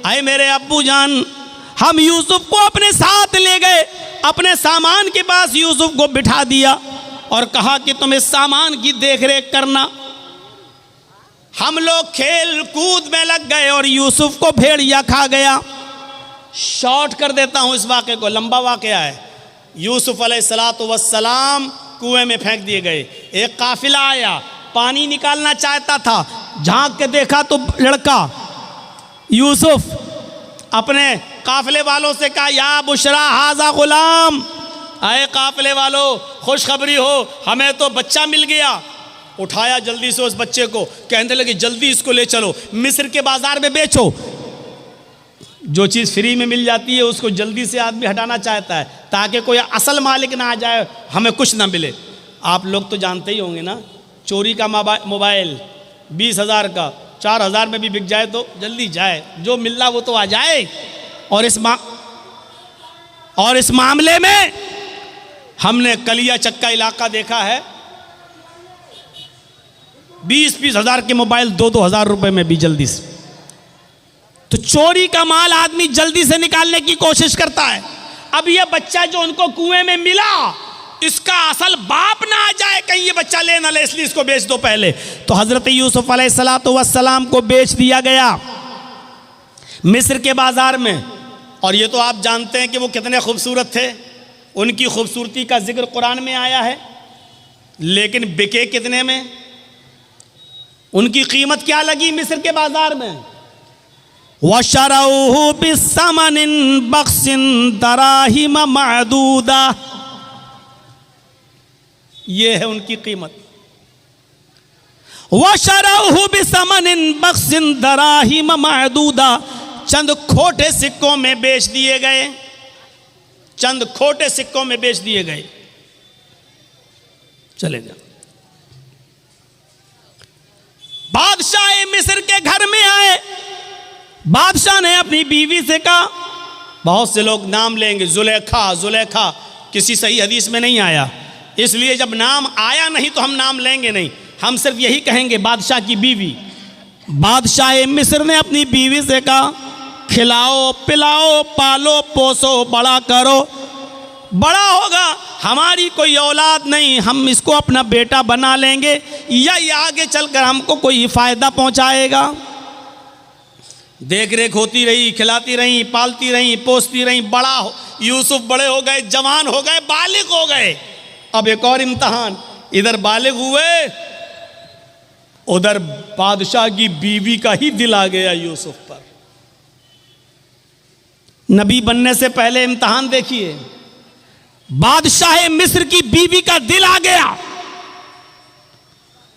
आए मेरे अब्बू जान, हम यूसुफ को अपने साथ ले गए, अपने सामान के पास यूसुफ को बिठा दिया और कहा कि तुम इस सामान की देखरेख करना। हम लोग खेल कूद में लग गए और यूसुफ को भेड़िया खा गया। शॉर्ट कर देता हूं इस वाक़े को, लंबा वाक़या है। यूसुफ अलैहिस्सलातु वस्सलाम कुएं में फेंक दिए गए। एक काफिला आया, पानी निकालना चाहता था, झांक के देखा तो लड़का यूसुफ अपने काफिले वालों से कहा, या बुशरा हाजा गुलाम, आए काफिले वालों खुशखबरी हो, हमें तो बच्चा मिल गया। उठाया जल्दी से उस बच्चे को, कहने लगे जल्दी इसको ले चलो, मिस्र के बाजार में बेचो। जो चीज़ फ्री में मिल जाती है उसको जल्दी से आदमी हटाना चाहता है ताकि कोई असल मालिक ना आ जाए, हमें कुछ ना मिले। आप लोग तो जानते ही होंगे ना, चोरी का मोबाइल 20,000 का 4,000 में भी बिक जाए तो जल्दी जाए, जो मिल रहा वो तो आ जाए। और इस मामले में हमने कलिया चक्का इलाका देखा है, 20-20 हज़ार के मोबाइल 2-2 हज़ार रुपए में भी जल्दी से। तो चोरी का माल आदमी जल्दी से निकालने की कोशिश करता है। अब ये बच्चा जो उनको कुएं में मिला, इसका असल बाप ना आ जाए, कहीं ये बच्चा ले ना ले, इसलिए इसको बेच दो पहले। तो हजरत यूसुफ अलैहिस्सलातु वस्सलाम को बेच दिया गया मिस्र के बाजार में। और ये तो आप जानते हैं कि वो कितने खूबसूरत थे, उनकी खूबसूरती का जिक्र कुरान में आया है। लेकिन बिके कितने में, उनकी कीमत क्या लगी मिस्र के बाजार में? वशरऊहु बिसमनिन बख्सिन दराहिम मअदूदा, ये है उनकी कीमत। वशरऊहु बिसमनिन बख्सिन दराहिम मअदूदा, चंद खोटे सिक्कों में बेच दिए गए, चंद खोटे सिक्कों में बेच दिए गए। चलेगा। बादशाह मिस्र के घर में आए, बादशाह ने अपनी बीवी से कहा, बहुत से लोग नाम लेंगे, जुलेखा जुलेखा, किसी सही हदीस में नहीं आया, इसलिए जब नाम आया नहीं तो हम नाम लेंगे नहीं, हम सिर्फ यही कहेंगे बादशाह की बीवी। बादशाह मिस्र ने अपनी बीवी से कहा, खिलाओ पिलाओ पालो पोसो बड़ा करो, बड़ा होगा, हमारी कोई औलाद नहीं, हम इसको अपना बेटा बना लेंगे, या ये आगे चलकर हमको कोई फ़ायदा पहुंचाएगा। देख रेख होती रही, खिलाती रही, पालती रही, पोसती रही, बड़ा हो, यूसुफ बड़े हो गए, जवान हो गए, बालिग हो गए। अब एक और इम्तहान, इधर बालिग हुए, उधर बादशाह की बीवी का ही दिल आ गया यूसुफ पर। नबी बनने से पहले इम्तहान देखिए, बादशाह मिस्र की बीवी का दिल आ गया,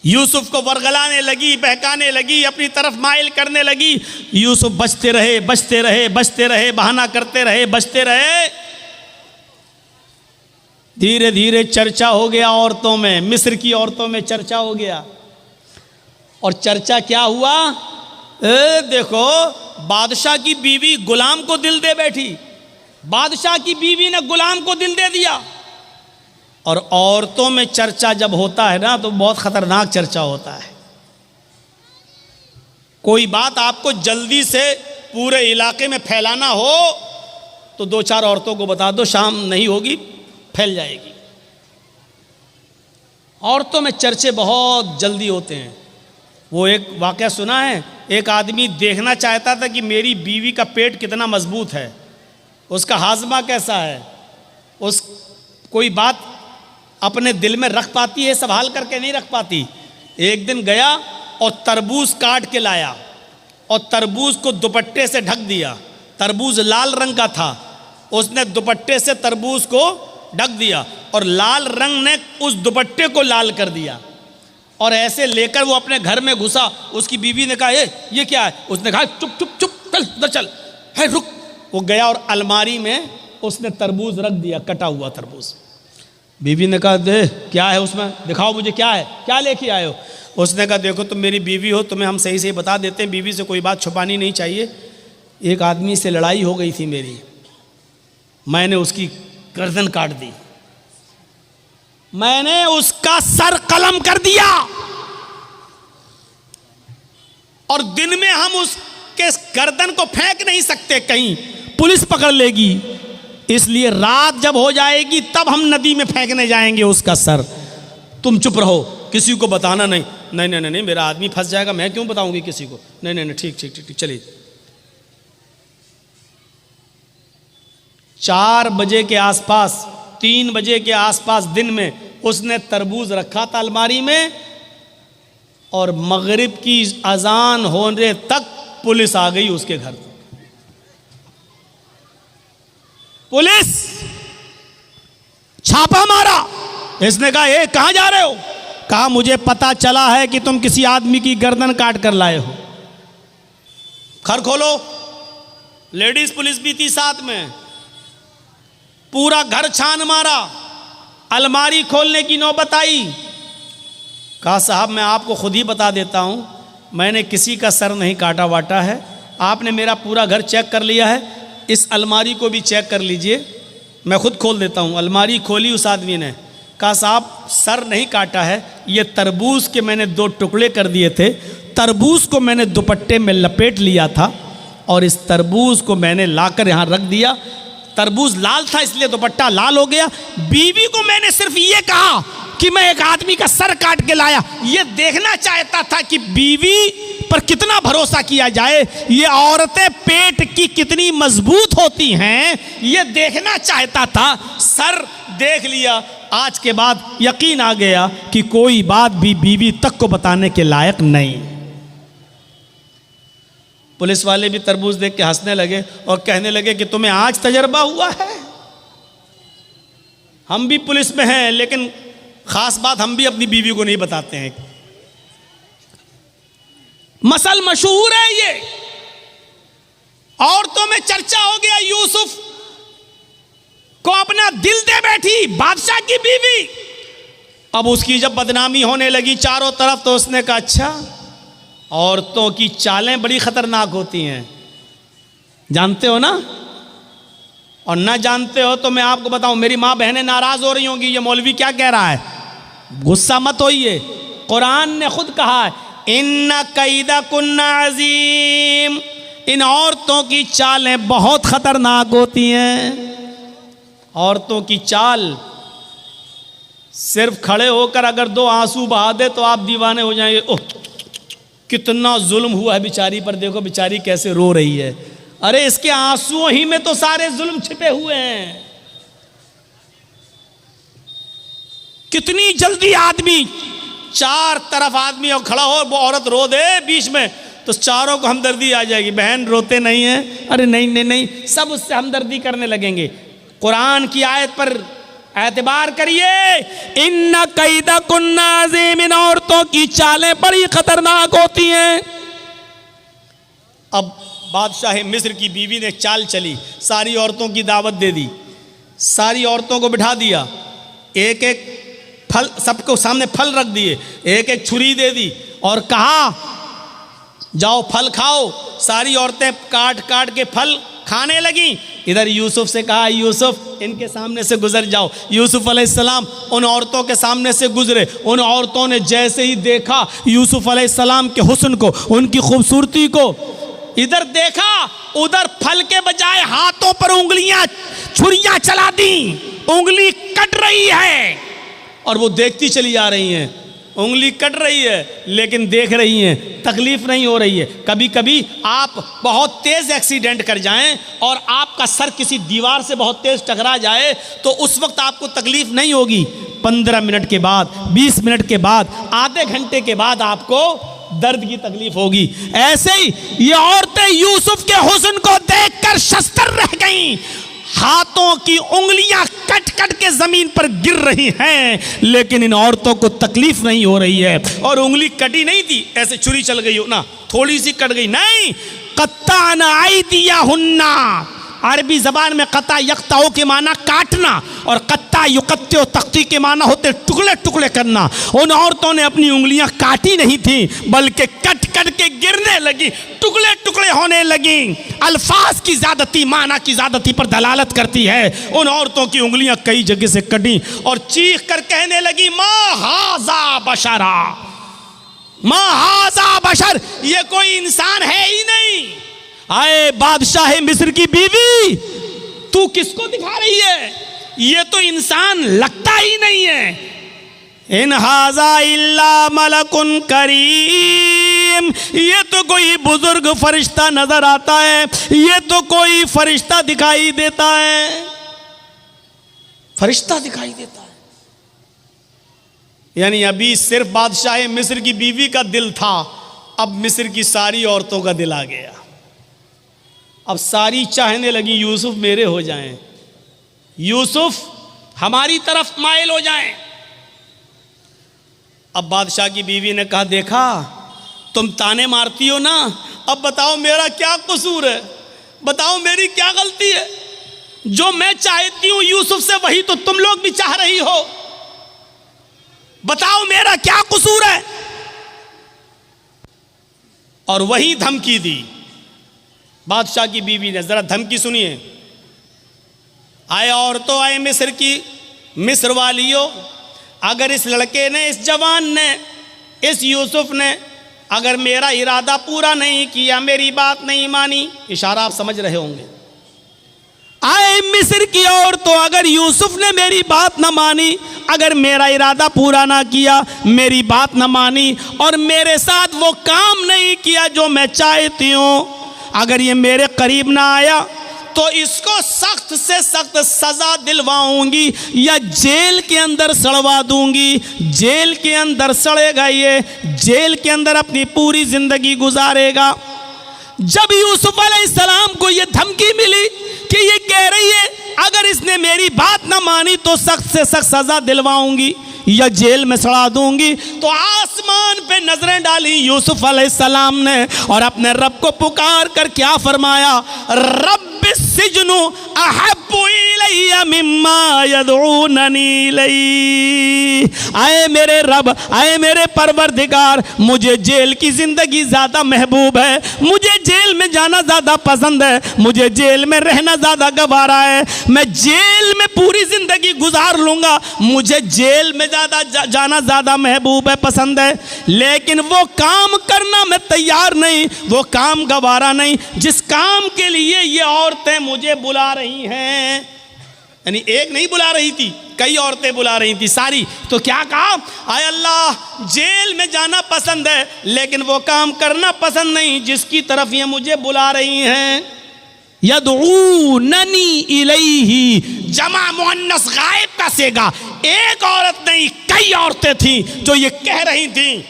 यूसुफ को वरगलाने लगी, बहकाने लगी, अपनी तरफ माइल करने लगी। यूसुफ बचते रहे बचते रहे बचते रहे, बहाना करते रहे, बचते रहे। धीरे धीरे चर्चा हो गया औरतों में, मिस्र की औरतों में चर्चा हो गया। और चर्चा क्या हुआ, देखो बादशाह की बीवी गुलाम को दिल दे बैठी, बादशाह की बीवी ने गुलाम को दिल दे दिया। और औरतों में चर्चा जब होता है ना तो बहुत खतरनाक चर्चा होता है। कोई बात आपको जल्दी से पूरे इलाके में फैलाना हो तो 2-4 औरतों को बता दो, शाम नहीं होगी फैल जाएगी। औरतों में चर्चे बहुत जल्दी होते हैं। वो एक वाक़या सुना है, एक आदमी देखना चाहता था कि मेरी बीवी का पेट कितना मजबूत है, उसका हाजमा कैसा है, उस कोई बात अपने दिल में रख पाती है, संभाल करके नहीं रख पाती। एक दिन गया और तरबूज काट के लाया और तरबूज को दुपट्टे से ढक दिया। तरबूज लाल रंग का था, उसने दुपट्टे से तरबूज को ढक दिया और लाल रंग ने उस दुपट्टे को लाल कर दिया। और ऐसे लेकर वो अपने घर में घुसा। उसकी बीवी ने कहा, ये क्या है? उसने कहा, चुप चुप चुप, चल इधर चल, है रुक। वो गया और अलमारी में उसने तरबूज रख दिया, कटा हुआ तरबूज। बीवी ने कहा, दे क्या है उसमें, दिखाओ मुझे क्या है, क्या लेके आए हो? उसने कहा, देखो तुम मेरी बीवी हो, तुम्हें हम सही सही बता देते हैं, बीवी से कोई बात छुपानी नहीं चाहिए। एक आदमी से लड़ाई हो गई थी मेरी, मैंने उसकी गर्दन काट दी, मैंने उसका सर कलम कर दिया। और दिन में हम के गर्दन को फेंक नहीं सकते, कहीं पुलिस पकड़ लेगी। इसलिए रात जब हो जाएगी तब हम नदी में फेंकने जाएंगे उसका सर। तुम चुप रहो, किसी को बताना नहीं। नहीं नहीं नहीं, मेरा आदमी फंस जाएगा, मैं क्यों बताऊंगी किसी को। नहीं नहीं नहीं, ठीक ठीक ठीक ठीक, चलिए। 4 बजे के आसपास, 3 बजे के आसपास दिन में उसने तरबूज रखा था अलमारी में, और मगरिब की अजान होने तक पुलिस आ गई उसके घर। पुलिस छापा मारा। इसने कहा, ए कहां जा रहे हो? कहा, मुझे पता चला है कि तुम किसी आदमी की गर्दन काट कर लाए हो। घर खोलो। लेडीज पुलिस भी थी साथ में। पूरा घर छान मारा, अलमारी खोलने की नौबत आई। कहा, साहब मैं आपको खुद ही बता देता हूं, मैंने किसी का सर नहीं काटा वाटा है। आपने मेरा पूरा घर चेक कर लिया है, इस अलमारी को भी चेक कर लीजिए, मैं खुद खोल देता हूं। अलमारी खोली उस आदमी ने। कहा, साहब सर नहीं काटा है, ये तरबूज के मैंने 2 टुकड़े कर दिए थे। तरबूज को मैंने दुपट्टे में लपेट लिया था और इस तरबूज को मैंने लाकर यहाँ रख दिया। तरबूज लाल था इसलिए दुपट्टा लाल हो गया। बीवी को मैंने सिर्फ ये कहा कि मैं एक आदमी का सर काट के लाया। ये देखना चाहता था कि बीवी पर कितना भरोसा किया जाए, ये औरतें पेट की कितनी मजबूत होती हैं, ये देखना चाहता था। सर देख लिया। आज के बाद यकीन आ गया कि कोई बात भी बीवी तक को बताने के लायक नहीं। पुलिस वाले भी तरबूज देख के हंसने लगे और कहने लगे कि तुम्हें आज तजर्बा हुआ है। हम भी पुलिस में हैं, लेकिन खास बात हम भी अपनी बीवी को नहीं बताते हैं। मसल मशहूर है ये, औरतों में चर्चा हो गया। यूसुफ को अपना दिल दे बैठी बादशाह की बीवी। अब उसकी जब बदनामी होने लगी चारों तरफ, तो उसने कहा, अच्छा औरतों की चालें बड़ी खतरनाक होती हैं, जानते हो ना? और ना जानते हो तो मैं आपको बताऊं, मेरी माँ बहनें नाराज हो रही होंगी, ये मौलवी क्या कह रहा है। गुस्सा मत होइए, कुरान ने खुद कहा है, इन्ना कैदा कुन्ना अजीम, इन औरतों की चालें बहुत खतरनाक होती हैं। औरतों की चाल, सिर्फ खड़े होकर अगर 2 आंसू बहा दे तो आप दीवाने हो जाएंगे। ओह कितना जुल्म हुआ है बेचारी पर, देखो बेचारी कैसे रो रही है। अरे इसके आंसुओं ही में तो सारे जुल्म छिपे हुए हैं। कितनी जल्दी आदमी, 4 तरफ आदमी और खड़ा हो, वो औरत रो दे बीच में, तो चारों को हमदर्दी आ जाएगी। बहन रोते नहीं है, अरे नहीं नहीं नहीं, सब उससे हमदर्दी करने लगेंगे। कुरान की आयत पर एतबार करिए, इन्ना कैदा कुन्ना अज़ीम, इन औरतों की चालें बड़ी खतरनाक होती हैं। अब बादशाह मिस्र की बीवी ने चाल चली, सारी औरतों की दावत दे दी, सारी औरतों को बिठा दिया, एक एक फल सबको सामने फल रख दिए, एक एक छुरी दे दी और कहा, जाओ फल खाओ। सारी औरतें काट काट के फल खाने लगी। इधर यूसुफ से कहा, यूसुफ इनके सामने से गुजर जाओ। यूसुफ अलैहिस्सलाम उन औरतों के सामने से गुजरे। उन औरतों ने जैसे ही देखा यूसुफ अलैहिस्सलाम के हुस्न को, उनकी खूबसूरती को, इधर देखा उधर फल के बजाय हाथों पर उंगलियां, छुरियां चला दी। उंगली कट रही है और वो देखती चली जा रही हैं। उंगली कट रही है लेकिन देख रही हैं, तकलीफ नहीं हो रही है। कभी कभी आप बहुत तेज एक्सीडेंट कर जाएं और आपका सर किसी दीवार से बहुत तेज टकरा जाए तो उस वक्त आपको तकलीफ नहीं होगी। 15 मिनट के बाद, 20 मिनट के बाद, आधे घंटे के बाद आपको दर्द की तकलीफ होगी। ऐसे ही ये औरतें यूसुफ के हुस्न को देखकर शस्त्र रह गईं। हाथों की उंगलियां कट कट के जमीन पर गिर रही हैं, लेकिन इन औरतों को तकलीफ नहीं हो रही है। और उंगली कटी नहीं थी, ऐसे छुरी चल गई हो ना, थोड़ी सी कट गई नहीं। कत्ता न आई दिया हुन्ना, अरबी जबान में कत्ता यक्ताओं के माना काटना और कत्ता युकत्ते तख्ती के माना होते टुकड़े टुकड़े करना। उन औरतों ने अपनी उंगलियां काटी नहीं थी बल्कि कट कट के गिरने लगी, टुकड़े टुकड़े होने लगी। अल्फाज की ज्यादती माना की ज्यादती पर दलालत करती है। उन औरतों की उंगलियां कई जगह से कटी और चीख कर कहने लगी, मा हाजा बशरा, मा हाजा बशर, ये कोई इंसान है ही नहीं। आए बादशाह मिस्र की बीवी, तू किसको दिखा रही है? ये तो इंसान लगता ही नहीं है। इन हाजा इल्ला मलकुन करीम, ये तो कोई बुजुर्ग फरिश्ता नजर आता है, ये तो कोई फरिश्ता दिखाई देता है, फरिश्ता दिखाई देता है। यानी अभी सिर्फ बादशाह मिस्र की बीवी का दिल था, अब मिस्र की सारी औरतों का दिल आ गया। अब सारी चाहने लगी यूसुफ मेरे हो जाएं, यूसुफ हमारी तरफ माइल हो जाएं। अब बादशाह की बीवी ने कहा, देखा तुम ताने मारती हो ना, अब बताओ मेरा क्या कसूर है, बताओ मेरी क्या गलती है? जो मैं चाहती हूं यूसुफ से वही तो तुम लोग भी चाह रही हो, बताओ मेरा क्या कसूर है? और वही धमकी दी बादशाह की बीवी ने। जरा धमकी सुनिए। आए औरतों, आए मिस्र की मिस्र वालियों, अगर इस लड़के ने, इस जवान ने, इस यूसुफ ने अगर मेरा इरादा पूरा नहीं किया, मेरी बात नहीं मानी, इशारा आप समझ रहे होंगे। आए मिस्र की औरतों, अगर यूसुफ ने मेरी बात न मानी, अगर मेरा इरादा पूरा ना किया, मेरी बात न मानी और मेरे साथ वो काम नहीं किया जो मैं चाहती हूँ, अगर ये मेरे करीब ना आया तो इसको सख्त से सख्त सजा दिलवाऊंगी या जेल के अंदर सड़वा दूंगी। जेल के अंदर सड़ेगा, ये जेल के अंदर अपनी पूरी जिंदगी गुजारेगा। जब यूसुफ अलैहिस्सलाम को ये धमकी मिली कि ये कह रही है अगर इसने मेरी बात ना मानी तो सख्त से सख्त सजा दिलवाऊंगी या जेल में सड़ा दूंगी, तो आसमान पे नजरें डाली यूसुफ अलैहिस्सलाम ने और अपने रब को पुकार कर क्या फरमाया, रब्बि सिजनु अहब्बु इलैया मिम्मा यदऊननी इलैहि। आए मेरे रब, आए मेरे परवरदिगार, मुझे जेल की जिंदगी ज्यादा महबूब है, मुझे जेल में जाना ज्यादा पसंद है, मुझे जेल में रहना ज्यादा गवारा है, मैं जेल में पूरी जिंदगी गुजार लूंगा, मुझे जेल में जाना ज्यादा महबूब है, पसंद है। लेकिन वो काम करना मैं तैयार नहीं, वो काम गवारा नहीं जिस काम के लिए ये औरतें मुझे बुला रही हैं। यानी एक नहीं बुला रही थी, कई औरतें बुला रही थी सारी। तो क्या कहा, आय अल्लाह जेल में जाना पसंद है लेकिन वो काम करना पसंद नहीं जिसकी तरफ ये मुझे बुला रही हैं। यदऊननी इलैहि, जमा मुअन्नस गायब का सेगा, एक औरत नहीं कई औरतें थी जो ये कह रही थी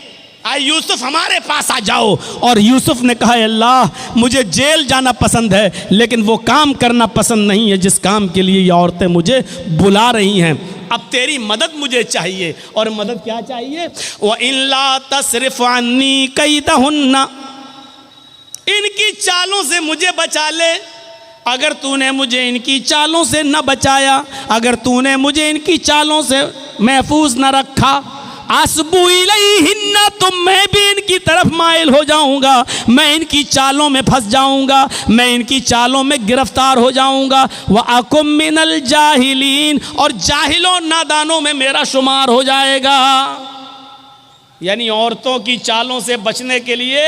आए यूसुफ हमारे पास आ जाओ। और यूसुफ ने कहा, अल्लाह मुझे जेल जाना पसंद है लेकिन वो काम करना पसंद नहीं है जिस काम के लिए ये औरतें मुझे बुला रही हैं। अब तेरी मदद मुझे चाहिए। और मदद क्या चाहिए, व इल्ला तसरिफ अन्नी कैदहुन्ना, इनकी चालों से मुझे बचा ले। अगर तूने मुझे इनकी चालों से न बचाया, अगर तूने मुझे इनकी चालों से महफूज न रखा, असबु इलैहिन्ना, तो मैं भी इनकी तरफ माइल हो जाऊंगा, मैं इनकी चालों में फंस जाऊंगा, मैं इनकी चालों में गिरफ्तार हो जाऊंगा। व अकुम मिनल जाहिलीन, और जाहिलों नादानों में मेरा शुमार हो जाएगा। यानी औरतों की चालों से बचने के लिए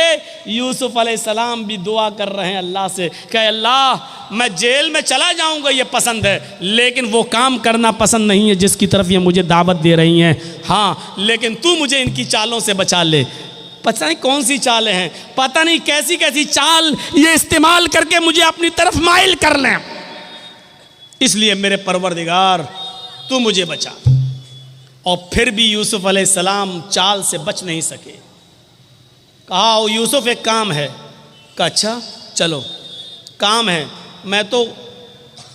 यूसुफ अलैहिस्सलाम भी दुआ कर रहे हैं अल्लाह से कि अल्लाह मैं जेल में चला जाऊंगा ये पसंद है, लेकिन वो काम करना पसंद नहीं है जिसकी तरफ ये मुझे दावत दे रही हैं। हाँ, लेकिन तू मुझे इनकी चालों से बचा ले। पता नहीं कौन सी चालें हैं, पता नहीं कैसी कैसी चाल ये इस्तेमाल करके मुझे अपनी तरफ माइल कर लें, इसलिए मेरे परवरदिगार तू मुझे बचा। और फिर भी यूसुफ अलैहिस्सलाम चाल से बच नहीं सके। कहा, ओ यूसुफ एक काम है। कहा, अच्छा चलो काम है, मैं तो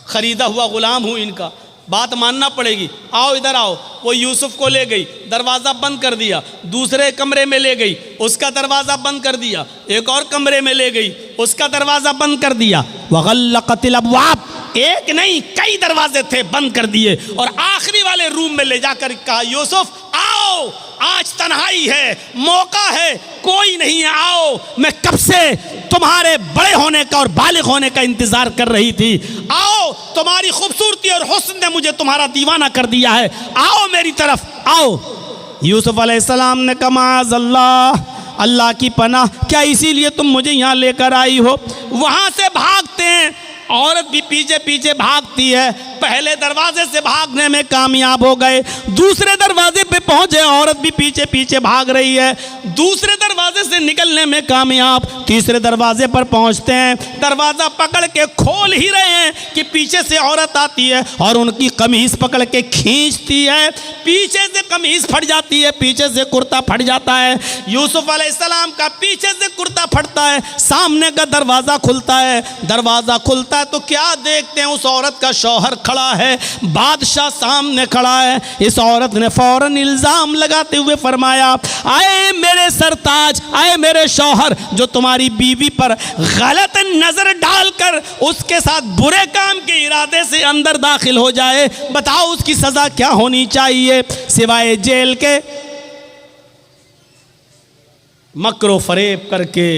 ख़रीदा हुआ ग़ुलाम हूँ इनका, बात मानना पड़ेगी, आओ इधर आओ। वो यूसुफ को ले गई, दरवाज़ा बंद कर दिया, दूसरे कमरे में ले गई, उसका दरवाज़ा बंद कर दिया, एक और कमरे में ले गई, उसका दरवाज़ा बंद कर दिया। वग़ल्लक़तिल अब्वाब, एक नहीं कई दरवाजे थे, बंद कर दिए। और आखिरी वाले रूम में ले जाकर कहा, यूसुफ आओ, आज तन्हाई है, मौका है, कोई नहीं है, आओ, मैं कब से तुम्हारे बड़े होने का और बालिग होने का इंतजार कर रही थी, आओ, तुम्हारी खूबसूरती और हुस्न ने मुझे तुम्हारा दीवाना कर दिया है, आओ मेरी तरफ आओ। यूसुफ अलैहिस्सलाम ने कहा, माअज़ल्लाह, अल्लाह की पनाह, क्या इसीलिए तुम मुझे यहाँ लेकर आई हो? वहाँ से भागते हैं, औरत भी पीछे पीछे भागती है। पहले दरवाजे से भागने में कामयाब हो गए, दूसरे दरवाजे पे पहुंचे, औरत भी पीछे पीछे भाग रही है, दूसरे दरवाजे से निकलने में कामयाब, तीसरे दरवाजे पर पहुंचते हैं, दरवाज़ा पकड़ के खोल ही रहे हैं कि पीछे से औरत आती है और उनकी कमीज़ पकड़ के खींचती है, पीछे से कमीज़ फट जाती है, पीछे से कुर्ता फट जाता है। यूसुफ अलैहिस्सलाम का पीछे से कुर्ता फटता है, सामने का दरवाज़ा खुलता है, दरवाज़ा खुलता है तो क्या देखते हैं, उस औरत का शौहर खड़ा है, बादशाह सामने खड़ा है। इस औरत ने फौरन इल्जाम लगाते हुए फरमाया, आए मेरे सरताज, आए मेरे शौहर, जो तुम्हारी बीवी पर गलत नजर डालकर उसके साथ बुरे काम के इरादे से अंदर दाखिल हो जाए, बताओ उसकी सजा क्या होनी चाहिए? सिवाय जेल के। मकरो फरेब करके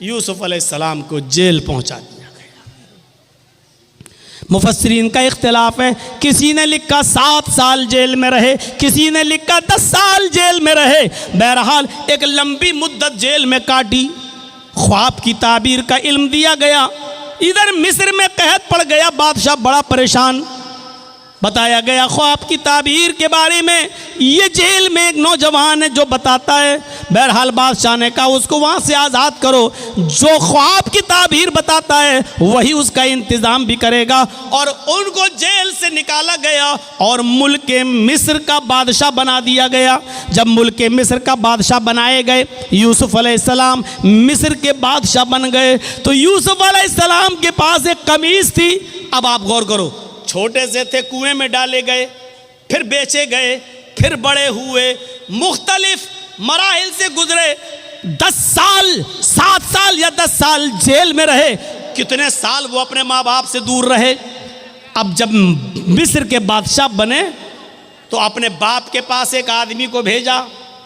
यूसुफ अलैहिस्सलाम को जेल पहुंचा दिया। मुफस्सिरीन का इख्तिलाफ है, किसी ने लिखा 7 साल जेल में रहे, किसी ने लिखा 10 साल जेल में रहे। बहरहाल एक लंबी मुद्दत जेल में काटी। ख्वाब की ताबीर का इल्म दिया गया। इधर मिस्र में कहत पड़ गया, बादशाह बड़ा परेशान। बताया गया ख्वाब की ताबीर के बारे में। ये जेल में एक नौजवान है जो बताता है। बहरहाल बादशाह ने कहा उसको वहाँ से आज़ाद करो, जो ख्वाब की ताबीर बताता है वही उसका इंतज़ाम भी करेगा। और उनको जेल से निकाला गया और मुल्क मिस्र का बादशाह बना दिया गया। जब मुल्क मिस्र का बादशाह बनाए गए, यूसुफ अलैहिस्सलाम मिस्र के बादशाह बन गए। तो यूसुफ अलैहिस्सलाम के पास एक कमीज़ थी। अब आप गौर करो, छोटे से थे, कुएं में डाले गए, फिर बेचे गए, फिर बड़े हुए, मुख्तलिफ मराहिल से गुजरे, 10 साल 7 साल या 10 साल जेल में रहे। कितने साल वो अपने माँ बाप से दूर रहे। अब जब मिस्र के बादशाह बने तो अपने बाप के पास एक आदमी को भेजा,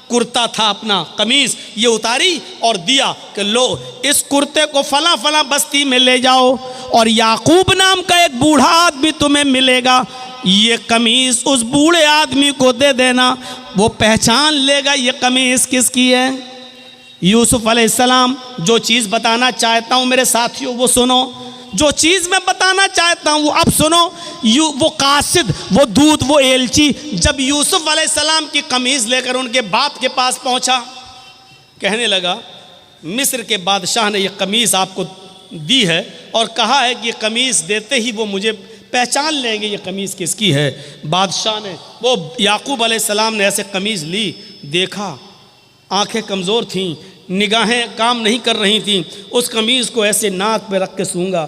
कुर्ता था अपना, कमीज़ ये उतारी और दिया कि लो इस कुर्ते को फला फला बस्ती में ले जाओ और याकूब नाम का एक बूढ़ा आदमी तुम्हें मिलेगा, ये कमीज़ उस बूढ़े आदमी को दे देना, वो पहचान लेगा ये कमीज़ किसकी है। यूसुफ अलैहिस्सलाम जो चीज़ बताना चाहता हूँ मेरे साथियों वो सुनो, जो चीज़ मैं बताना चाहता हूँ वो अब सुनो। वो कासिद, वो दूत, वो एलची जब यूसुफ अलैहिस्सलाम की कमीज़ लेकर उनके बाप के पास पहुँचा, कहने लगा मिस्र के बादशाह ने ये कमीज़ आपको दी है और कहा है कि ये कमीज़ देते ही वो मुझे पहचान लेंगे ये कमीज़ किसकी है। बादशाह ने, वो याकूब अलैहिस्सलाम ने ऐसे कमीज़ ली, देखा, आंखें कमज़ोर थीं, निगाहें काम नहीं कर रही थीं, उस कमीज़ को ऐसे नाक पे रख के सूंघा,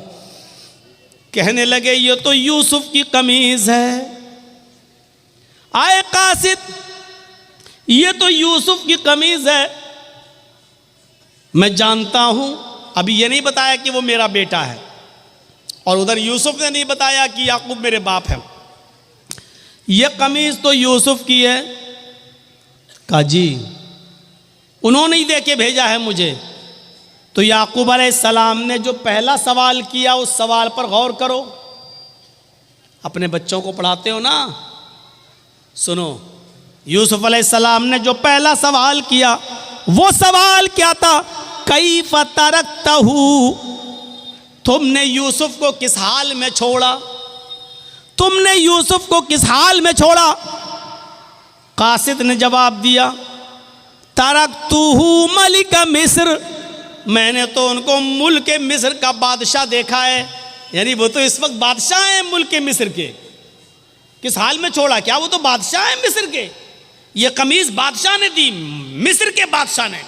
कहने लगे ये तो यूसुफ की कमीज़ है। आए कासिद, ये तो यूसुफ की कमीज़ है, मैं जानता हूँ। अभी ये नहीं बताया कि वो मेरा बेटा है, और उधर यूसुफ ने नहीं बताया कि याकूब मेरे बाप हैं। ये कमीज़ तो यूसुफ की है। कहा जी उन्होंने ही दे के भेजा है मुझे। तो याकूब अलैहिस्सलाम ने जो पहला सवाल किया उस सवाल पर गौर करो। अपने बच्चों को पढ़ाते हो ना, सुनो। यूसुफ अलैहिस्सलाम ने जो पहला सवाल किया वो सवाल क्या था? कैफ तरकतहू, तुमने यूसुफ को किस हाल में छोड़ा? तुमने यूसुफ को किस हाल में छोड़ा? कासिद ने जवाब दिया तरकतुहू मलिक मिस्र, मैंने तो उनको मुल्क मिस्र का बादशाह देखा है। यानी वो तो इस वक्त बादशाह हैं मुल्क मिस्र के। किस हाल में छोड़ा? क्या वो तो बादशाह हैं मिस्र के। ये कमीज बादशाह ने दी, मिस्र के बादशाह ने।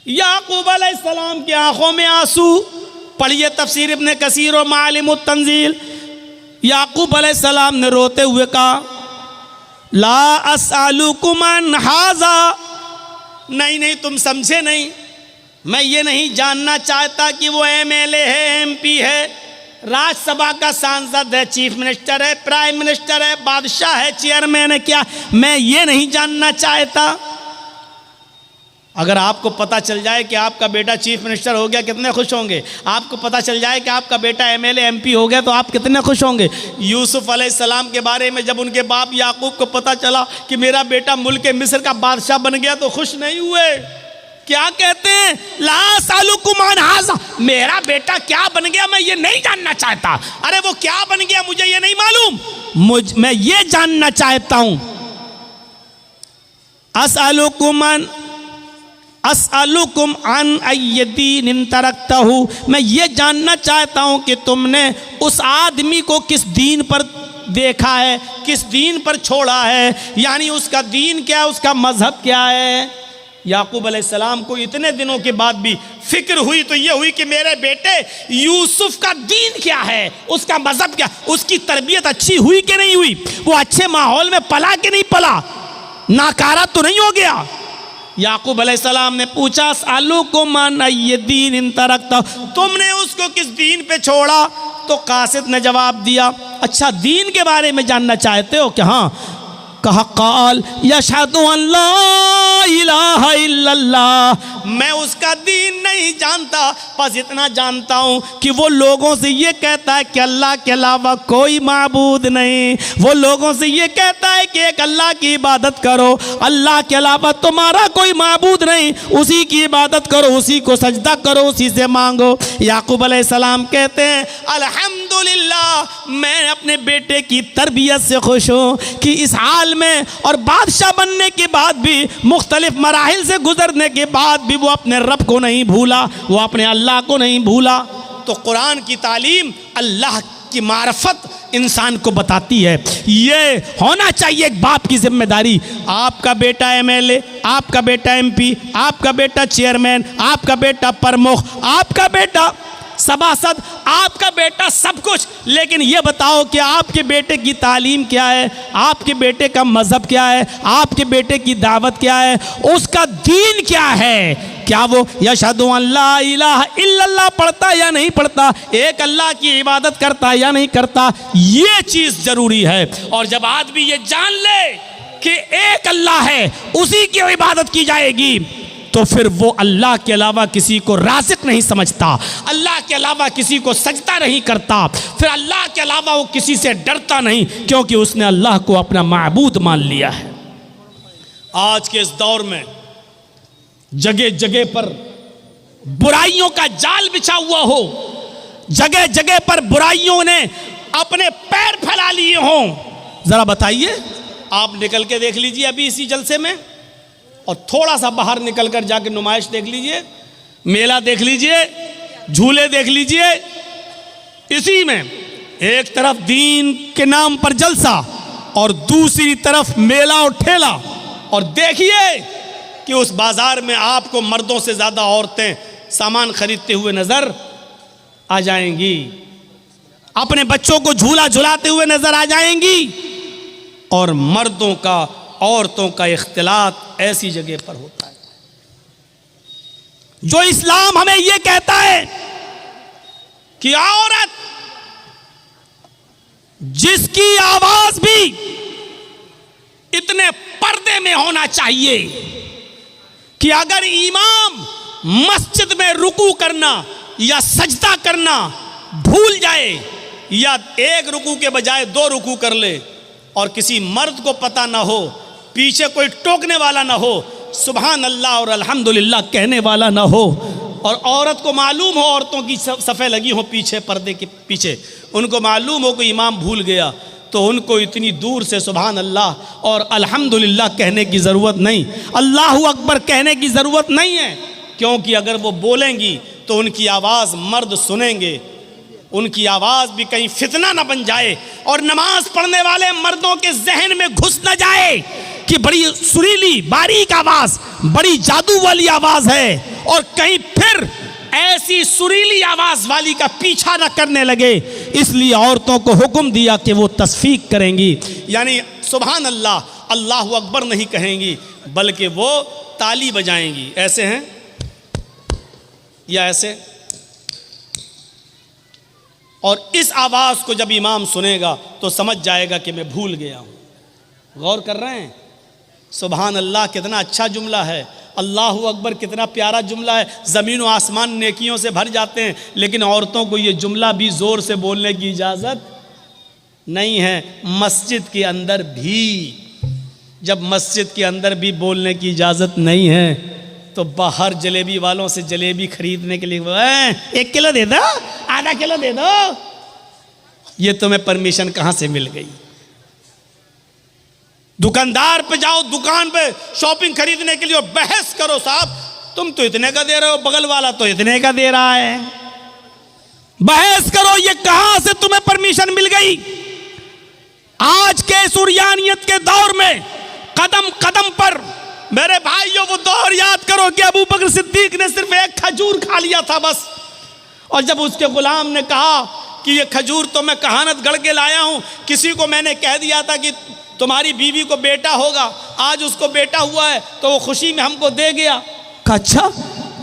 याकूब अलैहिस्सलाम की आंखों में आंसू। पढ़िए तफसीर इब्न कसीर और मालिमुत तंजील। याकूब अलैहिस्सलाम ने रोते हुए कहा ला अस्अलुकुम अन हाज़ा, नहीं नहीं तुम समझे नहीं, मैं ये नहीं जानना चाहता कि वो MLA है, MP है, राज्यसभा का सांसद है, चीफ मिनिस्टर है, प्राइम मिनिस्टर है, बादशाह है, चेयरमैन है, क्या मैं ये नहीं जानना चाहता। अगर आपको पता चल जाए कि आपका बेटा चीफ मिनिस्टर हो गया, कितने खुश होंगे। आपको पता चल जाए कि आपका बेटा एमएलए एमपी हो गया, तो आप कितने खुश होंगे। यूसुफ अलैहिस्सलाम के बारे में जब उनके बाप याकूब को पता चला कि मेरा बेटा मुल्क मिस्र का बादशाह बन गया, तो खुश नहीं हुए। क्या कहते हैं, ला सालुकुम अन हाज़ा, मेरा बेटा क्या बन गया मैं ये नहीं जानना चाहता। अरे वो क्या बन गया मुझे ये नहीं मालूम, मैं ये जानना चाहता हूं। असअलुकुम अन अय्यदीन तरक्तहु, मैं ये जानना चाहता हूं कि तुमने उस आदमी को किस दीन पर देखा है, किस दीन पर छोड़ा है, यानी उसका दीन क्या है, उसका मजहब क्या है। याकूब अलैहिस्सलाम को इतने दिनों के बाद भी फिक्र हुई तो ये हुई कि मेरे बेटे यूसुफ का दीन क्या है, उसका मजहब क्या, उसकी तरबियत अच्छी हुई कि नहीं हुई, वो अच्छे माहौल में पला कि नहीं पला, नाकारा तो नहीं हो गया। याकूब अलैहिस्सलाम ने पूछा, सालुकुम अन अय्यदीन तरक्ता, तुमने उसको किस दीन पे छोड़ा। तो कासिद ने जवाब दिया, अच्छा दीन के बारे में जानना चाहते हो क्या। हाँ, कहा काल यशहदु अल्ला इलाहा इल्लल्लाह, मैं उसका दीन नहीं जानता, बस इतना जानता हूँ कि वो लोगों से ये कहता है कि अल्लाह के अलावा कोई माबूद नहीं, वो लोगों से ये कहता है कि एक अल्लाह की इबादत करो, अल्लाह के अलावा तुम्हारा कोई माबूद नहीं, उसी की इबादत करो, उसी को सजदा करो, उसी से मांगो। याकूब अलैहिस्सलाम कहते हैं, अल्हम्दुलिल्लाह, मैं अपने बेटे की तरबियत से खुश हूँ कि इस हाल में और बादशाह बनने के बाद भी, मुख्तलिफ मराहिल से गुजरने के बाद भी वो अपने रब को नहीं भूला, वो अपने अल्लाह को नहीं भूला। तो कुरान की तालीम अल्लाह की मारफत इंसान को बताती है। ये होना चाहिए एक बाप की जिम्मेदारी। आपका बेटा एमएलए, आपका बेटा एमपी, आपका बेटा चेयरमैन, आपका बेटा प्रमुख, आपका बेटा सभासद, आपका बेटा सब कुछ, लेकिन ये बताओ कि आपके बेटे की तालीम क्या है, आपके बेटे का मजहब क्या है, आपके बेटे की दावत क्या है, उसका दीन क्या है। क्या वो यशहदु अल्ला इलाहा इल्लल्लाह पढ़ता या नहीं पढ़ता, एक अल्लाह की इबादत करता या नहीं करता, ये चीज़ ज़रूरी है। और जब आदमी ये जान ले कि एक अल्लाह है, उसी की इबादत की जाएगी, तो फिर वो अल्लाह के अलावा किसी को राज़िक नहीं समझता, अल्लाह के अलावा किसी को सजदा नहीं करता, फिर अल्लाह के अलावा वो किसी से डरता नहीं, क्योंकि उसने अल्लाह को अपना माबूद मान लिया है। आज के इस दौर में जगह जगह पर बुराइयों का जाल बिछा हुआ हो, जगह जगह पर बुराइयों ने अपने पैर फैला लिए हों, जरा बताइए, आप निकल के देख लीजिए अभी इसी जलसे में, और थोड़ा सा बाहर निकलकर जाके नुमाइश देख लीजिए, मेला देख लीजिए, झूले देख लीजिए, इसी में एक तरफ दीन के नाम पर जलसा और दूसरी तरफ मेला और ठेला। और देखिए कि उस बाजार में आपको मर्दों से ज़्यादा औरतें सामान खरीदते हुए नजर आ जाएंगी, अपने बच्चों को झूला झुलाते हुए नजर आ जाएंगी, और मर्दों का औरतों का इख्तिलात ऐसी जगह पर होता है। जो इस्लाम हमें यह कहता है कि औरत जिसकी आवाज भी इतने पर्दे में होना चाहिए कि अगर इमाम मस्जिद में रुकू करना या सजदा करना भूल जाए, या एक रुकू के बजाय 2 रुकू कर ले, और किसी मर्द को पता ना हो, पीछे कोई टोकने वाला ना हो, सुभान अल्लाह और अल्हम्दुलिल्लाह कहने वाला ना हो, और औरत को मालूम हो, औरतों की सफ़े लगी हो पीछे पर्दे के पीछे, उनको मालूम हो कि इमाम भूल गया, तो उनको इतनी दूर से सुभान अल्लाह और अल्हम्दुलिल्लाह कहने की ज़रूरत नहीं, अल्लाहु अकबर कहने की ज़रूरत नहीं है, क्योंकि अगर वो बोलेंगी तो उनकी आवाज़ मर्द सुनेंगे, उनकी आवाज़ भी कहीं फितना ना बन जाए और नमाज पढ़ने वाले मर्दों के जहन में घुस न जाए कि बड़ी सुरीली बारीक आवाज़, बड़ी जादू वाली आवाज़ है, और कहीं फिर ऐसी सुरीली आवाज़ वाली का पीछा न करने लगे। इसलिए औरतों को हुक्म दिया कि वो तस्फीक करेंगी, यानी सुभान अल्लाह अल्लाहु अकबर नहीं कहेंगी, बल्कि वो ताली बजाएंगी। ऐसे हैं या ऐसे, और इस आवाज़ को जब इमाम सुनेगा तो समझ जाएगा कि मैं भूल गया हूँ। गौर कर रहे हैं, सुभान अल्लाह कितना अच्छा जुमला है, अल्लाहु अकबर कितना प्यारा जुमला है। ज़मीन व आसमान नेकियों से भर जाते हैं, लेकिन औरतों को ये जुमला भी ज़ोर से बोलने की इजाज़त नहीं है। मस्जिद के अंदर भी, जब मस्जिद के अंदर भी बोलने की इजाज़त नहीं है, तो बाहर जलेबी वालों से जलेबी खरीदने के लिए 1 किलो दे दो, आधा किलो दे दो, ये तुम्हें परमिशन कहाँ से मिल गई? दुकानदार पे जाओ, दुकान पे शॉपिंग खरीदने के लिए, और बहस करो, साहब तुम तो इतने का दे रहे हो, बगल वाला तो इतने का दे रहा है। बहस करो, ये कहां से तुम्हें परमिशन मिल गई? आज के सुरयानियत के दौर में कदम कदम पर मेरे भाइयों वो दौर याद करो कि अबू बकर सिद्दीक ने सिर्फ 1 खजूर खा लिया था बस, और जब उसके गुलाम ने कहा कि ये खजूर तो मैं कहानत गढ़ के लाया हूं, किसी को मैंने कह दिया था कि तुम्हारी बीवी को बेटा होगा, आज उसको बेटा हुआ है, तो वो खुशी में हमको दे गया। कहा अच्छा,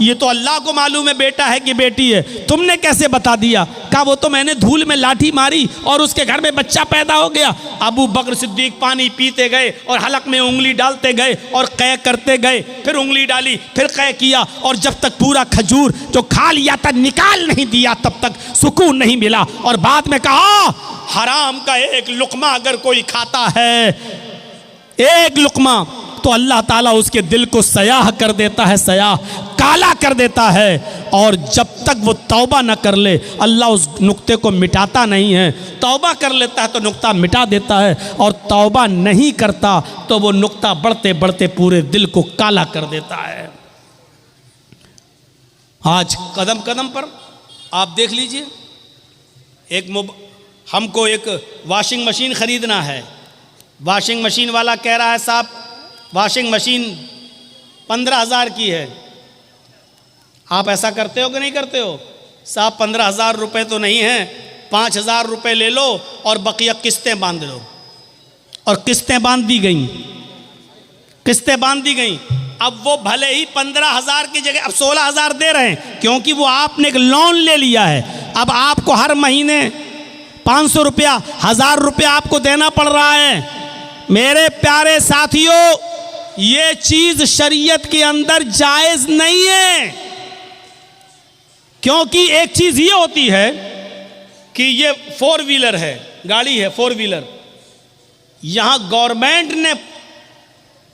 ये तो अल्लाह को मालूम है बेटा है कि बेटी है, तुमने कैसे बता दिया? कहा वो तो मैंने धूल में लाठी मारी और उसके घर में बच्चा पैदा हो गया। अबू बकर सिद्दीक पानी पीते गए और हलक में उंगली डालते गए और कै करते गए, फिर उंगली डाली, फिर कै किया, और जब तक पूरा खजूर जो खा लिया था निकाल नहीं दिया तब तक सुकून नहीं मिला। और बाद में कहा हराम का 1 लुकमा अगर कोई खाता है, 1 लुकमा, तो अल्लाह ताला उसके दिल को सयाह कर देता है, सयाह काला कर देता है, और जब तक वो तौबा न कर ले अल्लाह उस नुक्ते को मिटाता नहीं है। तौबा कर लेता है तो नुक्ता मिटा देता है, और तौबा नहीं करता तो वो नुक्ता बढ़ते बढ़ते पूरे दिल को काला कर देता है। आज कदम कदम पर आप देख लीजिए, हमको एक वॉशिंग मशीन खरीदना है, वॉशिंग मशीन वाला कह रहा है साहब वॉशिंग मशीन 15,000 की है। आप ऐसा करते हो कि नहीं करते हो? साहब 15,000 रुपये तो नहीं है, 5,000 रुपये ले लो और बकिया किस्तें बांध लो। और किस्तें बांध दी गई, किस्तें बांध दी गई। अब वो भले ही 15,000 की जगह अब 16,000 दे रहे हैं, क्योंकि वो आपने एक लोन ले लिया है। अब आपको हर महीने 500 रुपया, 1,000 रुपया आपको देना पड़ रहा है। मेरे प्यारे साथियों, ये चीज शरीयत के अंदर जायज नहीं है, क्योंकि एक चीज ये होती है कि ये 4 व्हीलर है, गाड़ी है 4 व्हीलर, यहां गवर्नमेंट ने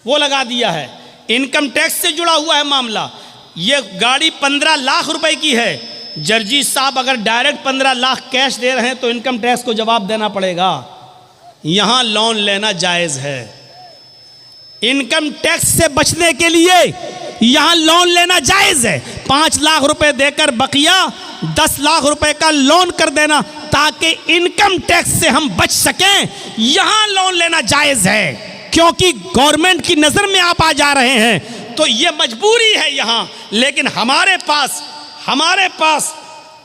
वो लगा दिया है, इनकम टैक्स से जुड़ा हुआ है मामला। ये गाड़ी 15 लाख रुपए की है, जर्जी साहब अगर डायरेक्ट 15 लाख कैश दे रहे हैं तो इनकम टैक्स को जवाब देना पड़ेगा। यहां लोन लेना जायज है, इनकम टैक्स से बचने के लिए यहां लोन लेना जायज है। 5 लाख रुपए देकर बकिया 10 लाख रुपए का लोन कर देना, ताकि इनकम टैक्स से हम बच सकें, यहां लोन लेना जायज है। क्योंकि गवर्नमेंट की नजर में आप आ जा रहे हैं, तो ये मजबूरी है यहां। लेकिन हमारे पास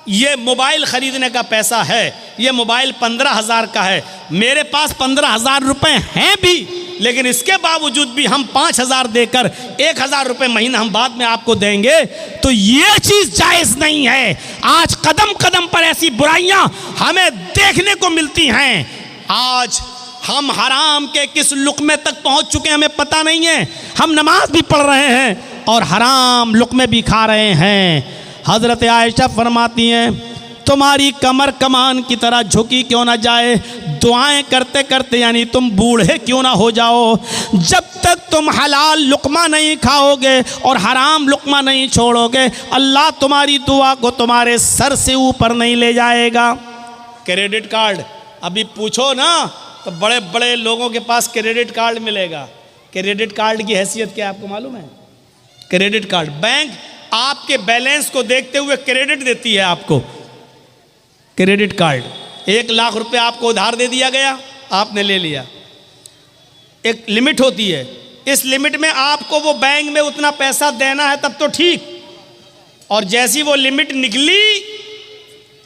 ये मोबाइल खरीदने का पैसा है, ये मोबाइल 15,000 का है, मेरे पास 15,000 रुपए हैं भी, लेकिन इसके बावजूद भी हम 5,000 देकर 1,000 रुपए महीना हम बाद में आपको देंगे, तो ये चीज जायज नहीं है। आज कदम कदम पर ऐसी बुराइयां हमें देखने को मिलती हैं। आज हम हराम के किस लुक़मे तक पहुंच चुके हैं हमें पता नहीं है। हम नमाज भी पढ़ रहे हैं और हराम लुक़मे भी खा रहे हैं। हज़रत आयशा फरमाती हैं, तुम्हारी कमर कमान की तरह झुकी क्यों ना जाए, दुआएं करते करते यानी तुम बूढ़े क्यों ना हो जाओ। जब तक तुम हलाल लुक़मा नहीं खाओगे और हराम लुक़मा नहीं छोड़ोगे, अल्लाह तुम्हारी दुआ को तुम्हारे सर से ऊपर नहीं ले जाएगा। क्रेडिट कार्ड अभी पूछो ना तो बड़े बड़े लोगों के पास क्रेडिट कार्ड मिलेगा। क्रेडिट कार्ड की हैसियत क्या है आपको मालूम है? क्रेडिट कार्ड, बैंक आपके बैलेंस को देखते हुए क्रेडिट देती है आपको। क्रेडिट कार्ड 1 लाख रुपए आपको उधार दे दिया गया, आपने ले लिया। एक लिमिट होती है, इस लिमिट में आपको वो बैंक में उतना पैसा देना है तब तो ठीक, और जैसी वो लिमिट निकली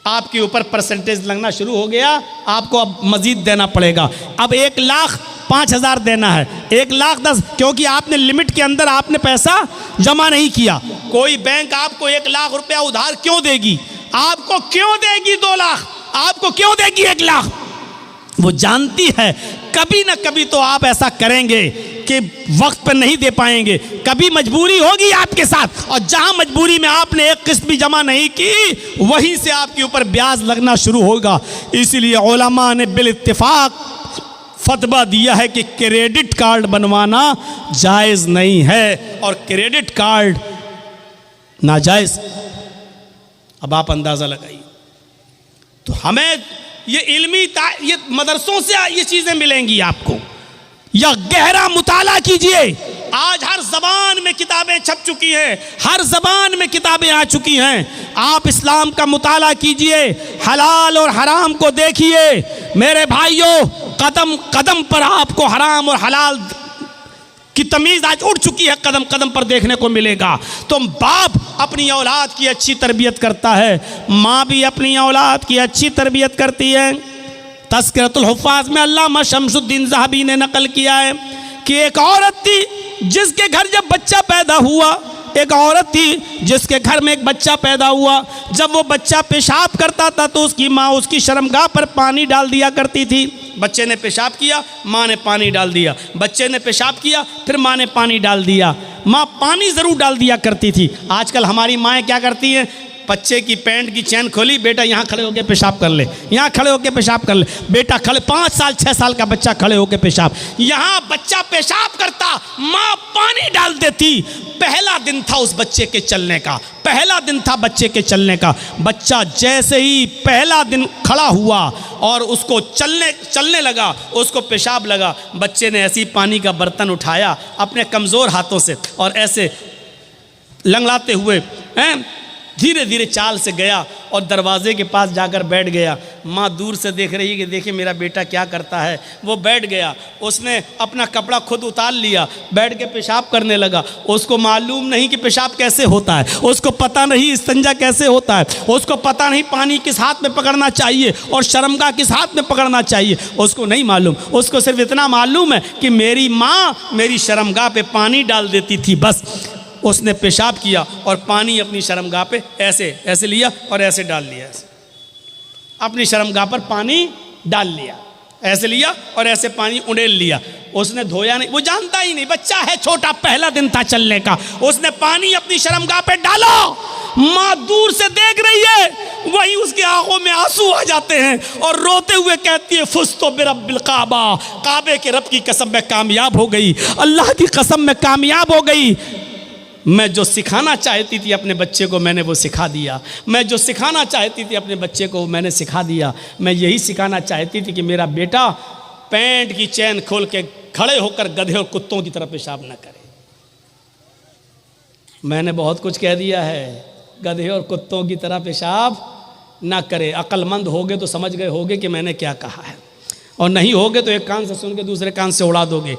आपके ऊपर परसेंटेज लगना शुरू हो गया, आपको अब मजीद देना पड़ेगा। अब 1,05,000 देना है, 1,10,000, क्योंकि आपने लिमिट के अंदर आपने पैसा जमा नहीं किया। कोई बैंक आपको 1 लाख रुपया उधार क्यों देगी? आपको क्यों देगी 2 लाख? आपको क्यों देगी 1 लाख? वो जानती है कभी ना कभी तो आप ऐसा करेंगे के वक्त पर नहीं दे पाएंगे। कभी मजबूरी होगी आपके साथ, और जहां मजबूरी में आपने एक किस्त भी जमा नहीं की, वहीं से आपके ऊपर ब्याज लगना शुरू होगा। इसीलिए उलमा ने बिल इत्तिफाक फतवा दिया है कि क्रेडिट कार्ड बनवाना जायज़ नहीं है, और क्रेडिट कार्ड नाजायज़। अब आप अंदाज़ा लगाइए। तो हमें ये ये मदरसों से ये चीज़ें मिलेंगी आपको, या गहरा मुताला कीजिए। आज हर ज़बान में किताबें छप चुकी हैं, हर ज़बान में किताबें आ चुकी हैं। आप इस्लाम का मुताला कीजिए, हलाल और हराम को देखिए। मेरे भाइयों, कदम कदम पर आपको हराम और हलाल की तमीज़ आज उड़ चुकी है, कदम कदम पर देखने को मिलेगा। तो बाप अपनी औलाद की अच्छी तरबियत करता है, माँ भी अपनी औलाद की अच्छी तरबियत करती है। तज़किरतुल हुफ़्फ़ाज़ में अल्लामा शम्सुद्दीन ज़हाबी ने नकल किया है कि एक औरत थी जिसके घर जब बच्चा पैदा हुआ, एक औरत थी जिसके घर में एक बच्चा पैदा हुआ। जब वो बच्चा पेशाब करता था तो उसकी माँ उसकी शर्मगाह पर पानी डाल दिया करती थी। बच्चे ने पेशाब किया, माँ ने पानी डाल दिया, बच्चे ने पेशाब किया, फिर माँ ने पानी डाल दिया। माँ पानी ज़रूर डाल दिया करती थी। आजकल हमारी माएँ क्या करती हैं, बच्चे की पैंट की चैन खोली, बेटा यहाँ खड़े होकर पेशाब कर ले, यहाँ खड़े होकर पेशाब कर ले। बेटा खड़े, 5 साल 6 साल का बच्चा खड़े होकर पेशाब, यहाँ बच्चा पेशाब करता, माँ पानी डाल देती। पहला दिन था उस बच्चे के चलने का, पहला दिन था बच्चे के चलने का। बच्चा जैसे ही पहला दिन खड़ा हुआ और उसको चलने लगा, उसको पेशाब लगा, बच्चे ने ऐसी पानी का बर्तन उठाया अपने कमज़ोर हाथों से और ऐसे लंगड़ाते हुए धीरे धीरे चाल से गया और दरवाजे के पास जाकर बैठ गया। माँ दूर से देख रही है कि देखिए मेरा बेटा क्या करता है। वो बैठ गया, उसने अपना कपड़ा खुद उतार लिया, बैठ के पेशाब करने लगा। उसको मालूम नहीं कि पेशाब कैसे होता है, उसको पता नहीं इस्तिंजा कैसे होता है, उसको पता नहीं पानी किस हाथ में पकड़ना चाहिए और शर्मगाह किस हाथ में पकड़ना चाहिए, उसको नहीं मालूम। उसको सिर्फ इतना मालूम है कि मेरी माँ मेरी शर्मगाह पे पानी डाल देती थी, बस। उसने पेशाब किया और पानी अपनी शर्मगाह पे ऐसे ऐसे लिया और ऐसे डाल लिया, ऐसे अपनी शर्मगाह पर पानी डाल लिया, ऐसे लिया और ऐसे पानी उड़ेल लिया। उसने धोया नहीं, वो जानता ही नहीं, बच्चा है छोटा, पहला दिन था चलने का। उसने पानी अपनी शर्मगाह पे डाला, माँ दूर से देख रही है, वही उसकी आंखों में आंसू आ जाते हैं और रोते हुए कहती है, फुज़्तु बिरब्बिल काबा, काबे के रब की कसम मैं कामयाब हो गई, अल्लाह की कसम मैं कामयाब हो गई। मैं जो सिखाना चाहती थी अपने बच्चे को मैंने वो सिखा दिया, मैं जो सिखाना चाहती थी अपने बच्चे को मैंने सिखा दिया। मैं यही सिखाना चाहती थी कि मेरा बेटा पैंट की चैन खोल के खड़े होकर गधे और कुत्तों की तरह पेशाब न करे। मैंने बहुत कुछ कह दिया है, गधे और कुत्तों की तरह पेशाब ना करे। अक्लमंद होगे तो समझ गए होगे कि मैंने क्या कहा है, और नहीं होगे तो एक कान से सुन के दूसरे कान से उड़ा दोगे।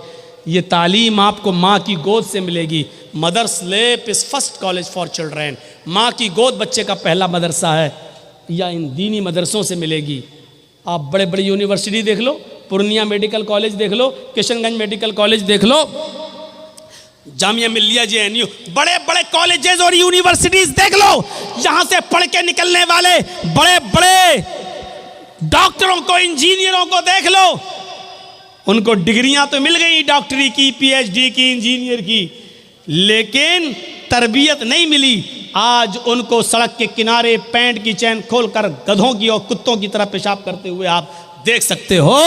ये तालीम आपको माँ की गोद से मिलेगी। मदर्स लेप is first college for children. माँ की गोद बच्चे का पहला मदरसा है, या इन दीनी मदरसों से मिलेगी। आप बड़े बड़े यूनिवर्सिटी देख लो, पूर्णिया मेडिकल कॉलेज देख लो, किशनगंज मेडिकल कॉलेज देख लो, जामिया मिल्लिया JNU, बड़े बड़े कॉलेजेस और यूनिवर्सिटीज़ देख लो। यहाँ से पढ़ के निकलने वाले बड़े बड़े डॉक्टरों को, इंजीनियरों को देख लो। उनको डिग्रियां तो मिल गई, डॉक्टरी की, PhD की, इंजीनियर की, लेकिन तरबियत नहीं मिली। आज उनको सड़क के किनारे पैंट की चैन खोलकर गधों की और कुत्तों की तरह पेशाब करते हुए आप देख सकते हो।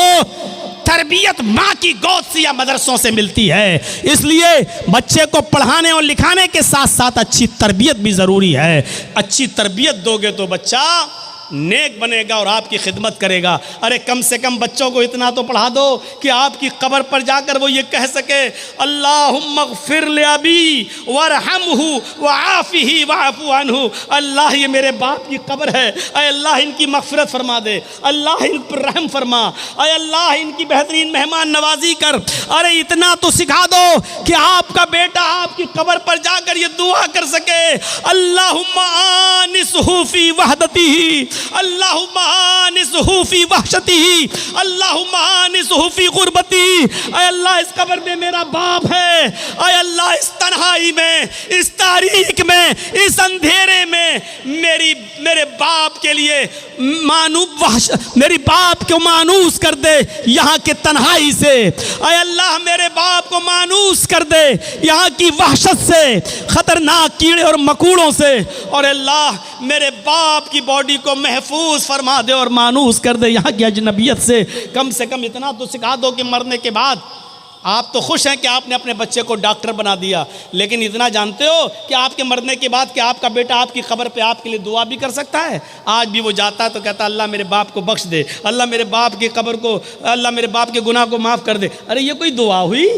तरबियत माँ की गोद से या मदरसों से मिलती है। इसलिए बच्चे को पढ़ाने और लिखाने के साथ साथ अच्छी तरबियत भी ज़रूरी है। अच्छी तरबियत दोगे तो बच्चा नेक बनेगा और आपकी खिदमत करेगा। अरे कम से कम बच्चों को इतना तो पढ़ा दो कि आपकी कब्र पर जाकर वो ये कह सके, अल्लाहुम्मा ग़फ़िर ले अबी वरहमहु वआफ़िही वअफ़ु अन्हु। अल्लाह ये मेरे बाप की कब्र है, अय अल्लाह इनकी मग़फ़िरत फरमा दे, अल्लाह इन पर रहम फरमा, अय अल्लाह इनकी बेहतरीन मेहमान नवाजी कर। अरे इतना तो सिखा दो कि आपका बेटा आपकी कब्र पर जाकर ये दुआ कर सके, अल्लाहुम्मा आनिसहु फ़ी वहदतिही, अल्लाहुम्मा आनिसहु फी वहशती, अल्लाहुम्मा आनिसहु फी गुरबती। ऐ अल्लाह इस कब्र में मेरा बाप है, ऐ अल्लाह इस तन्हाई में, इस तारीक में, इस अंधेरे में मेरे बाप के लिए मेरी बाप को मानूस कर दे यहाँ के तन्हाई से। ऐ अल्लाह मेरे बाप को मानूस कर दे यहाँ की वहशत से, खतरनाक कीड़े और मकोड़ों से। और अल्लाह मेरे बाप की बॉडी को महफूज फरमा दे और मानूस कर दे यहाँ की अजनबियत से। कम इतना तो सिखा दो कि मरने के बाद आप तो खुश हैं कि आपने अपने बच्चे को डॉक्टर बना दिया, लेकिन इतना जानते हो कि आपके मरने के बाद कि आपका बेटा आपकी कब्र पे आपके लिए दुआ भी कर सकता है। आज भी वो जाता है तो कहता है अल्लाह मेरे बाप को बख्श दे, अल्लाह मेरे बाप की कब्र को, अल्लाह मेरे बाप के गुनाह को माफ़ कर दे। अरे ये कोई दुआ हुई?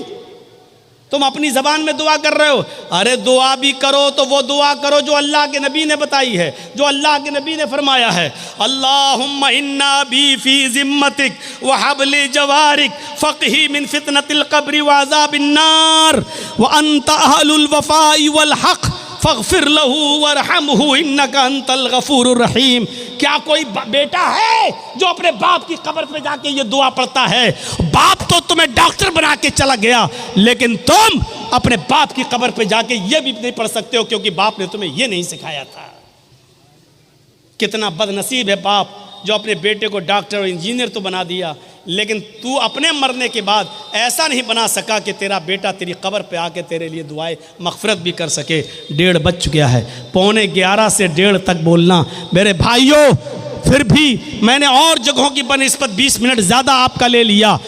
तुम अपनी ज़बान में दुआ कर रहे हो। अरे दुआ भी करो तो वो दुआ करो जो अल्लाह के नबी ने बताई है, जो अल्लाह के नबी ने फरमाया है। अल्लाहुम्मा इन्ना बी फी ज़िम्मतिक व हब्ली जवारिक फ़क़ही मिन फ़ितनतिल क़ब्रि व अज़ाबिन नार व अंत अहलुल वफ़ाई वल हक़ फ़ग़फ़िर लहू वरहमहू इन्नका अंतल गफ़ूरुर रहीम। क्या कोई बेटा है जो अपने बाप की कब्र पे जाके ये दुआ पढ़ता है? बाप तो तुम्हें डॉक्टर बना के चला गया, लेकिन तुम अपने बाप की कब्र पे जाके ये भी नहीं पढ़ सकते हो क्योंकि बाप ने तुम्हें ये नहीं सिखाया था। कितना बदनसीब है बाप जो अपने बेटे को डॉक्टर और इंजीनियर तो बना दिया, लेकिन तू अपने मरने के बाद ऐसा नहीं बना सका कि तेरा बेटा तेरी कब्र पे आके तेरे लिए दुआएं मग़फ़िरत भी कर सके। 1:30 बज चुका है, 11:15 से 1:30 तक बोलना। मेरे भाइयों, फिर भी मैंने और जगहों की बनिस्बत 20 मिनट ज़्यादा आपका ले लिया।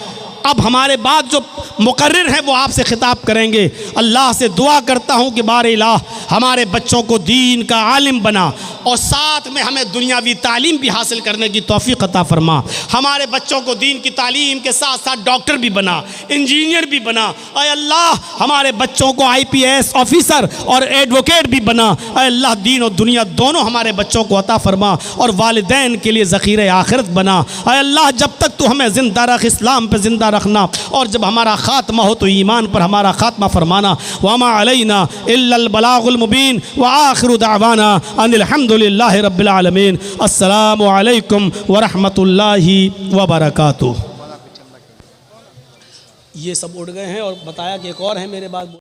अब हमारे बाद जो मुकर्रिर हैं वो आपसे खिताब करेंगे। अल्लाह से दुआ करता हूँ कि बारे इलाह हमारे बच्चों को दीन का आलिम बना और साथ में हमें दुनियावी तालीम भी हासिल करने की तौफीक अता फरमा। हमारे बच्चों को दीन की तालीम के साथ साथ डॉक्टर भी बना, इंजीनियर भी बना। ऐ अल्लाह हमारे बच्चों को IPS ऑफिसर और एडवोकेट भी बना। ऐ अल्लाह दीन और दुनिया दोनों हमारे बच्चों को अता फरमा और वालिदैन के लिए ज़ख़ीरे आखिरत बना। ऐ अल्लाह जब तक तू हमें ज़िंदा रख, इस्लाम पर ज़िंदा रखना, और जब हमारा ख़ात्मा हो तो ईमान पर हमारा ख़ात्मा फरमाना। वमा अलैना इल्लल बलागुल मुबीन व आखिरु दावाना अनिल हम्दुलिल्लाहि रब्बिल आलमीन। अस्सलामु अलैकुम व रहमतुल्लाहि व बरकातुहू। ये सब उड़ गए हैं और बताया कि एक और है मेरे बाद।